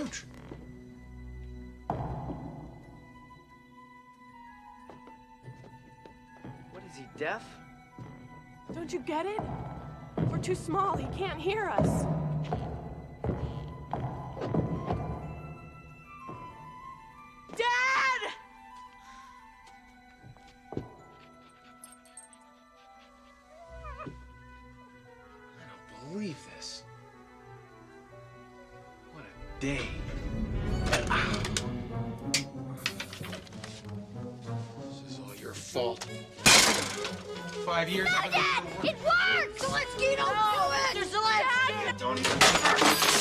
couch. What is he, deaf? Don't you get it? We're too small. He can't hear us. Dad! I don't believe this. What a day. This is all your fault. 5 years. No, Dad! It worked! Zelensky, don't do it! Mr. Zelensky! Don't even.